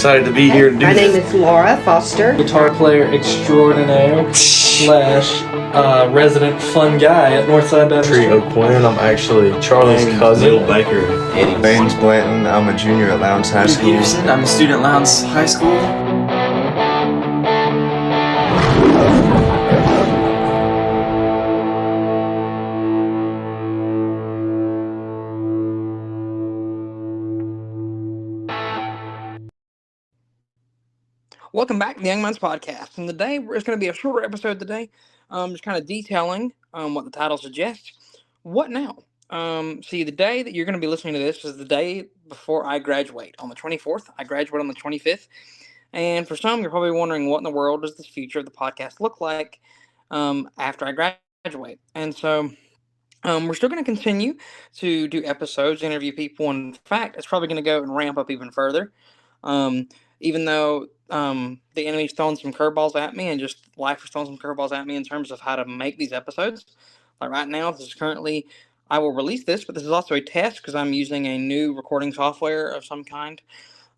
excited to be here to do My name this. is Laura Foster. Guitar player extraordinaire slash resident fun guy at Northside Baptist Tree Church. O'Quinn. I'm actually Charlie's cousin. Neil Baker. Eddie Baines Blanton. I'm a junior at Lowndes High Drew School. Peterson. I'm a student at Lowndes High School. Welcome back to the Young Minds Podcast. And today, it's going to be a shorter episode today, just kind of detailing what the title suggests. What now? See, the day that you're going to be listening to this is the day before I graduate, on the 24th. I graduate on the 25th. And for some, you're probably wondering, what in the world does the future of the podcast look like after I graduate? And so we're still going to continue to do episodes, interview people. And in fact, it's probably going to go and ramp up even further. Even though the enemy's throwing some curveballs at me, and just life is throwing some curveballs at me in terms of how to make these episodes. Like right now, this is currently, I will release this, but this is also a test because I'm using a new recording software of some kind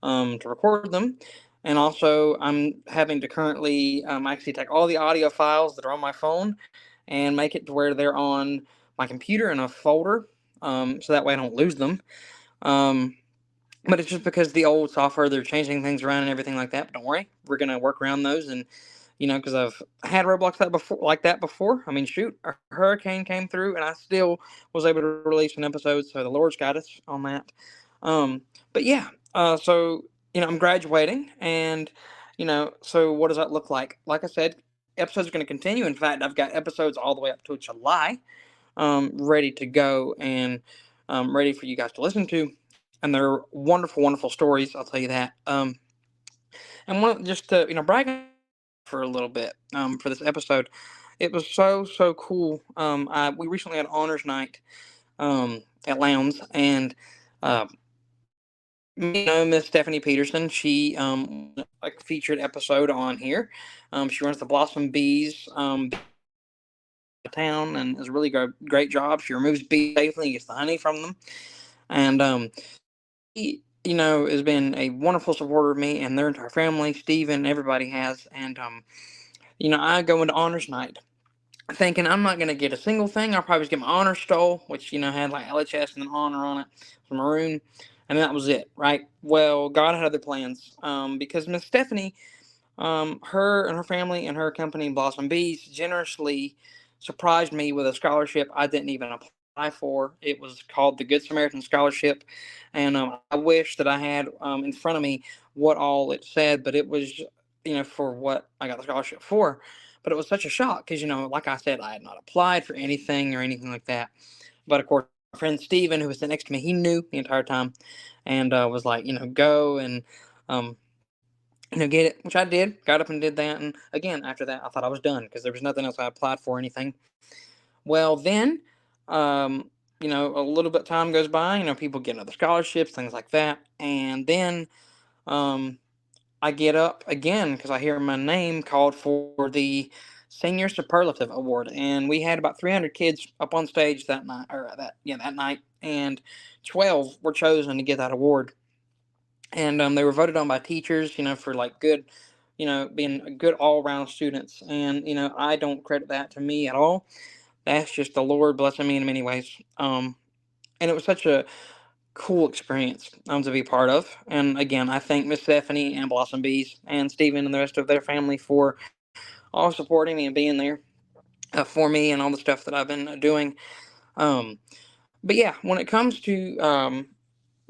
to record them. And also, I'm having to currently actually take all the audio files that are on my phone and make it to where they're on my computer in a folder, so that way I don't lose them. But it's just because the old software, they're changing things around and everything like that. But don't worry, we're going to work around those. And, because I've had roadblocks like that before. I mean, shoot, a hurricane came through and I still was able to release an episode. So the Lord's got us on that. But yeah, so, I'm graduating and, so what does that look like? Like I said, episodes are going to continue. In fact, I've got episodes all the way up to July ready to go and ready for you guys to listen to. And they're wonderful, wonderful stories. I'll tell you that. And just to brag for a little bit for this episode, it was so cool. We recently had honors night at Lowndes, and Miss Stephanie Peterson. She a featured episode on here. She runs the Blossom Bees town and does a really great job. She removes bees safely and gets the honey from them, and he, has been a wonderful supporter of me and their entire family. Steven, everybody has. And, I go into honors night thinking I'm not going to get a single thing. I'll probably just get my honor stole, which, had like LHS and an honor on it. It was maroon. And that was it, right? Well, God had other plans because Miss Stephanie, her and her family and her company, Blossom Bees, generously surprised me with a scholarship I didn't even apply for. It was called the Good Samaritan Scholarship, and I wish that I had in front of me what all it said, but it was, for what I got the scholarship for. But it was such a shock because, like I said, I had not applied for anything or anything like that. But of course, my friend Steven, who was sitting next to me, he knew the entire time and was like, go and get it, which I did. Got up and did that, and again, after that, I thought I was done because there was nothing else I applied for or anything. Well, then, a little bit of time goes by, people get other scholarships, things like that. And then I get up again because I hear my name called for the Senior Superlative Award. And we had about 300 kids up on stage that night, that night. And 12 were chosen to get that award. And they were voted on by teachers, for like good, being good all-around students. And, I don't credit that to me at all. That's just the Lord blessing me in many ways. And it was such a cool experience to be part of. And again, I thank Miss Stephanie and Blossom Bees and Steven and the rest of their family for all supporting me and being there for me and all the stuff that I've been doing. But yeah, when it comes to,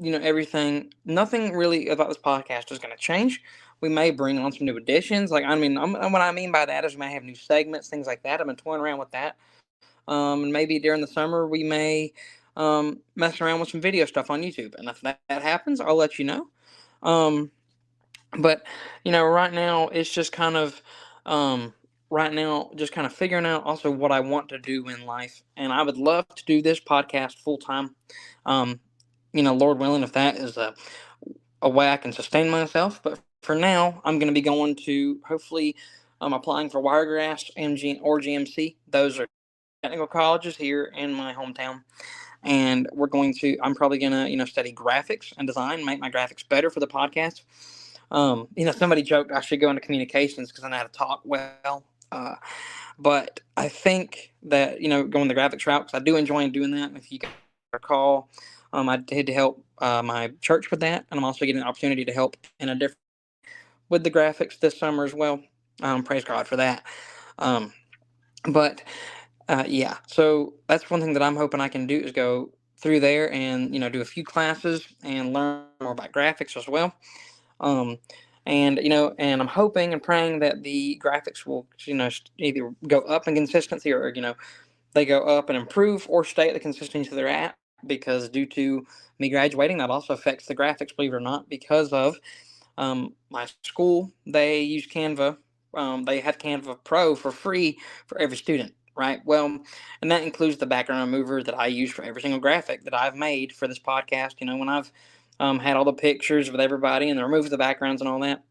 everything, nothing really about this podcast is going to change. We may bring on some new additions. What I mean by that is we may have new segments, things like that. I've been toying around with that. And maybe during the summer we may mess around with some video stuff on YouTube. And if that happens, I'll let you know. But right now it's just kind of figuring out also what I want to do in life. And I would love to do this podcast full time. Lord willing, if that is a way I can sustain myself. But for now, I'm going to be going to hopefully applying for Wiregrass, MG, or GMC. Those are technical colleges here in my hometown. And I'm probably going to, study graphics and design, make my graphics better for the podcast. Somebody joked I should go into communications because I know how to talk well. But I think that, going the graphics route, because I do enjoy doing that. If you recall, I did help my church with that, and I'm also getting an opportunity to help in a different with the graphics this summer as well. Praise God for that. But yeah, so that's one thing that I'm hoping I can do is go through there and do a few classes and learn more about graphics as well. And I'm hoping and praying that the graphics will either go up in consistency or they go up and improve or stay at the consistency they're at, because due to me graduating, that also affects the graphics, believe it or not, because of my school. They use Canva. They have Canva Pro for free for every student, right? Well, and that includes the background remover that I use for every single graphic that I've made for this podcast. When I've had all the pictures with everybody and removed the backgrounds and all that,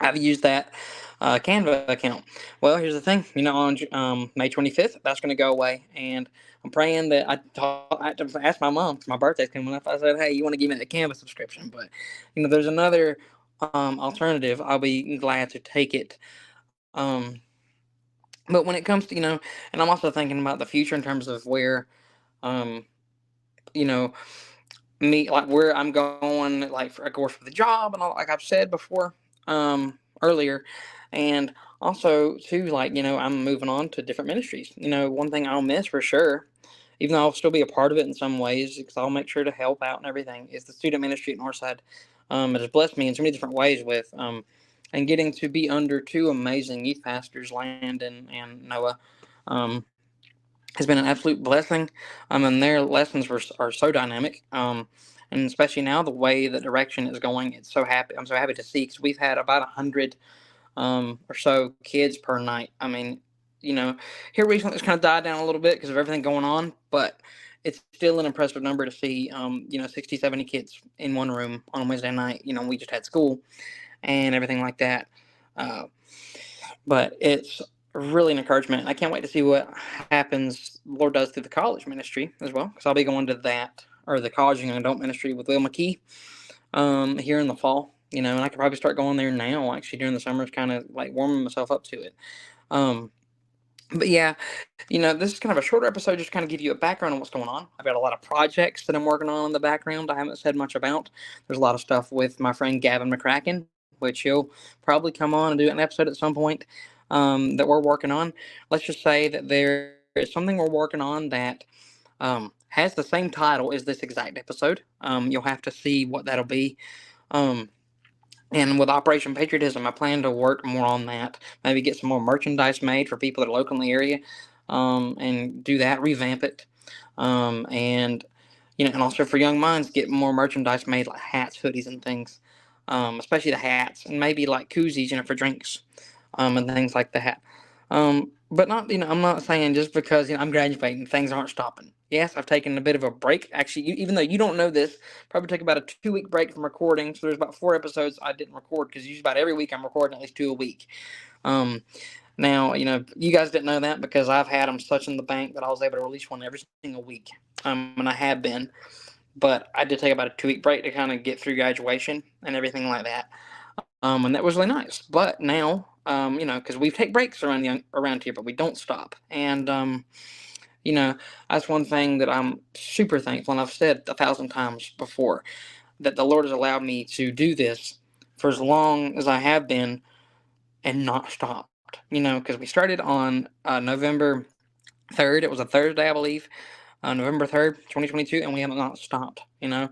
I've used that Canva account. Well, here's the thing. On May 25th, that's going to go away, and I'm praying that I asked my mom for my birthday coming up. I said, "Hey, you want to give me that Canva subscription?" But there's another alternative. I'll be glad to take it. But when it comes to and I'm also thinking about the future in terms of where, you know, me like where I'm going, like for, of course, for the job and all, like I've said before, earlier, and also too, like I'm moving on to different ministries. One thing I'll miss for sure, even though I'll still be a part of it in some ways, because I'll make sure to help out and everything, is the student ministry at Northside. It has blessed me in so many different ways with and getting to be under two amazing youth pastors, Landon and Noah. Has been an absolute blessing. And their lessons are so dynamic. And especially now, the way the direction is going, I'm so happy to see, because we've had about 100 or so kids per night. I mean, here recently it's kind of died down a little bit because of everything going on, but it's still an impressive number to see, 60, 70 kids in one room on a Wednesday night. We just had school and everything like that. But it's really an encouragement. I can't wait to see what happens, the Lord does through the college ministry as well, because I'll be going to that, or the college and adult ministry with Will McKee here in the fall. And I could probably start going there now, actually, during the summers, kind of like warming myself up to it. But yeah, this is kind of a shorter episode, just kind of give you a background on what's going on. I've got a lot of projects that I'm working on in the background I haven't said much about. There's a lot of stuff with my friend Gavin McCracken, which he'll probably come on and do an episode at some point that we're working on. Let's just say that there is something we're working on that has the same title as this exact episode. You'll have to see what that'll be. And with Operation Patriotism, I plan to work more on that. Maybe get some more merchandise made for people that are local in the area, and do that, revamp it. And also for Young Minds, get more merchandise made, like hats, hoodies, and things. Especially the hats, and maybe like koozies, for drinks, and things like that. But not, I'm not saying just because I'm graduating, things aren't stopping. Yes, I've taken a bit of a break. Actually, even though you don't know this, probably took about a 2-week break from recording. So there's about 4 episodes I didn't record, because usually about every week I'm recording at least 2 a week. Now, you guys didn't know that because I've had them such in the bank that I was able to release one every single week. And I have been. But I did take about a 2-week break to kind of get through graduation and everything like that. And that was really nice. But now, because we take breaks around here, but we don't stop. And, that's one thing that I'm super thankful, and I've said 1,000 times before, that the Lord has allowed me to do this for as long as I have been and not stopped. Because we started on November 3rd. It was a Thursday, I believe. November 3rd, 2022, and we have not stopped, and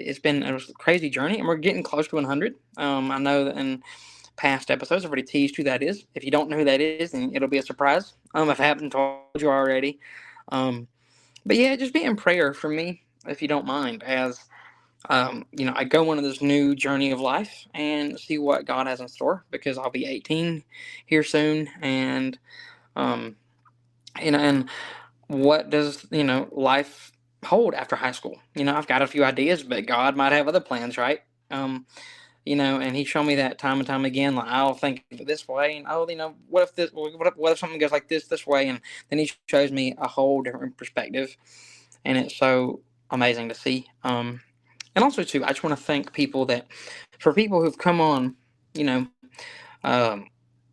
it's been a crazy journey, and we're getting close to 100. I know that in past episodes I've already teased who that is. If you don't know who that is, then it'll be a surprise, if I haven't told you already. But yeah, just be in prayer for me, if you don't mind, as I go into this new journey of life and see what God has in store, because I'll be 18 here soon, and and what does life hold after high school? I've got a few ideas, but God might have other plans, right? And He showed me that time and time again. Like, I'll think of it this way, and what if something goes like this way? And then He shows me a whole different perspective, and it's so amazing to see. And also, too, I just want to thank for people who've come on, you know, um,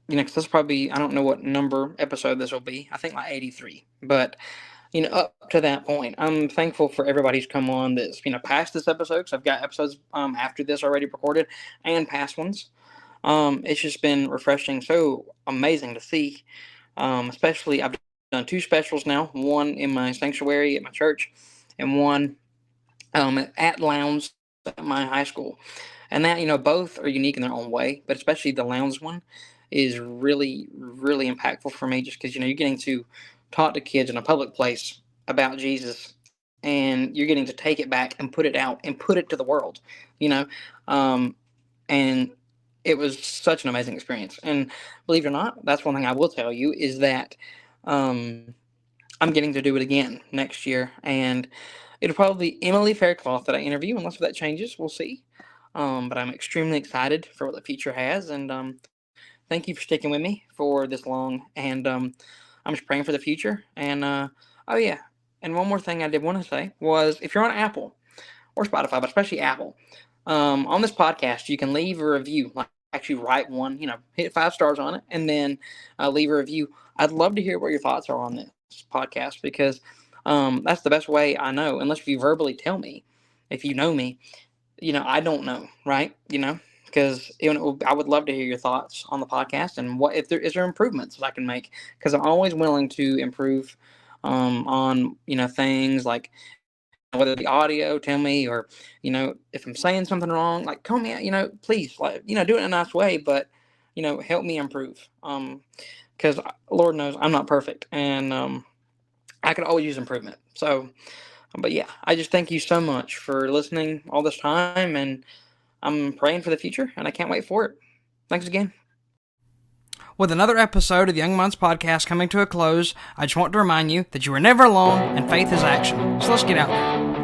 because this probably, I don't know what number episode this will be. I think like 83. But, up to that point, I'm thankful for everybody who's come on that's, past this episode, because I've got episodes after this already recorded and past ones. It's just been refreshing, so amazing to see. Especially, I've done 2 specials now, one in my sanctuary at my church and one at Lowndes at my high school. And that, both are unique in their own way, but especially the Lowndes one is really, really impactful for me, just because, you're getting to talk to kids in a public place about Jesus, and you're getting to take it back and put it out and put it to the world, and it was such an amazing experience. And believe it or not, that's one thing I will tell you, is that I'm getting to do it again next year, and it'll probably be Emily Faircloth that I interview, unless that changes. We'll see. But I'm extremely excited for what the future has, and thank you for sticking with me for this long. And I'm just praying for the future. And oh yeah, and one more thing I did want to say was, if you're on Apple or Spotify, but especially Apple, on this podcast, you can leave a review. Like, actually write one, hit 5 stars on it, and then leave a review. I'd love to hear what your thoughts are on this podcast, because that's the best way I know, unless you verbally tell me. If you know me, I don't know, right? Because I would love to hear your thoughts on the podcast, and what if there is improvements that I can make, because I'm always willing to improve on things like, whether the audio, tell me, or if I'm saying something wrong, like, call me out, please, like, do it in a nice way, but help me improve, because Lord knows I'm not perfect, and I could always use improvement. So, but yeah, I just thank you so much for listening all this time, and I'm praying for the future, and I can't wait for it. Thanks again. With another episode of the Young Minds Podcast coming to a close, I just want to remind you that you are never alone, and faith is action. So let's get out there.